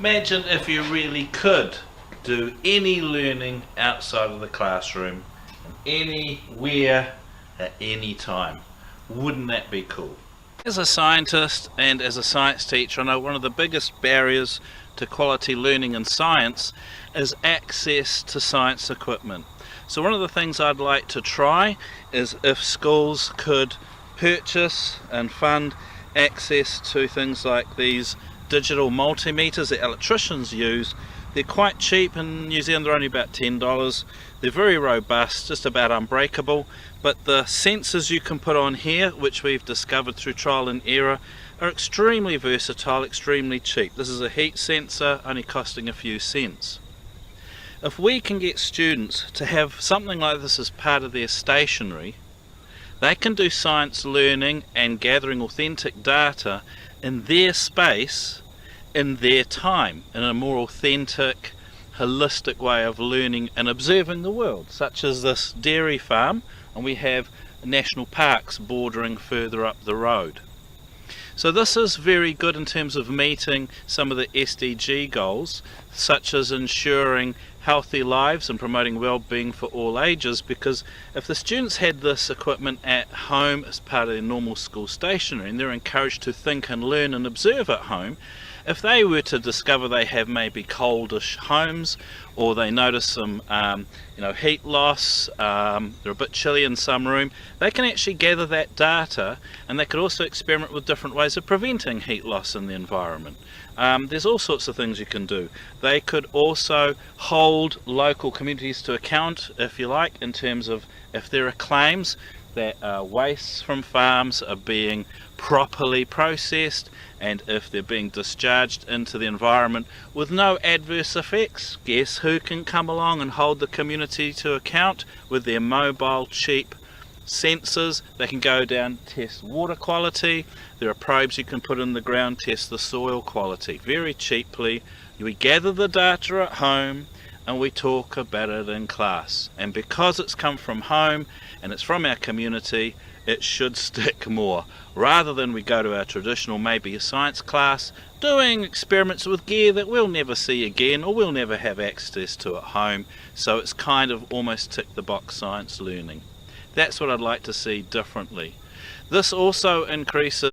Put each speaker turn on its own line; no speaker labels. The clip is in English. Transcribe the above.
Imagine if you really could do any learning outside of the classroom, anywhere, at any time. Wouldn't that be cool? As a scientist and as a science teacher, I know one of the biggest barriers to quality learning in science is access to science equipment. So one of the things I'd like to try is if schools could purchase and fund access to things like these digital multimeters that electricians use. They're quite cheap in New Zealand, they're only about $10. They're very robust, just about unbreakable, but the sensors you can put on here, which we've discovered through trial and error, are extremely versatile, extremely cheap. This is a heat sensor, only costing a few cents. If we can get students to have something like this as part of their stationery, they can do science learning and gathering authentic data in their space, in their time, in a more authentic, holistic way of learning and observing the world, such as this dairy farm, and we have national parks bordering further up the road. So this is very good in terms of meeting some of the SDG goals, such as ensuring healthy lives and promoting well-being for all ages, because if the students had this equipment at home as part of their normal school stationery and they're encouraged to think and learn and observe at home, if they were to discover they have maybe coldish homes, or they notice some heat loss, they're a bit chilly in some room, they can actually gather that data, and they could also experiment with different ways of preventing heat loss in the environment. There's all sorts of things you can do. They could also hold local communities to account, if you like, in terms of if there are claims that wastes from farms are being properly processed, and if they're being discharged into the environment with no adverse effects. Guess who can come along and hold the community to account with their mobile, cheap sensors? They can go down, test water quality. There are probes you can put in the ground, test the soil quality very cheaply. We gather the data at home and we talk about it in class, and because it's come from home and it's from our community, it should stick more, rather than we go to our traditional, maybe a science class, doing experiments with gear that we'll never see again or we'll never have access to at home. So it's kind of almost tick the box science learning. That's what I'd like to see differently. This also increases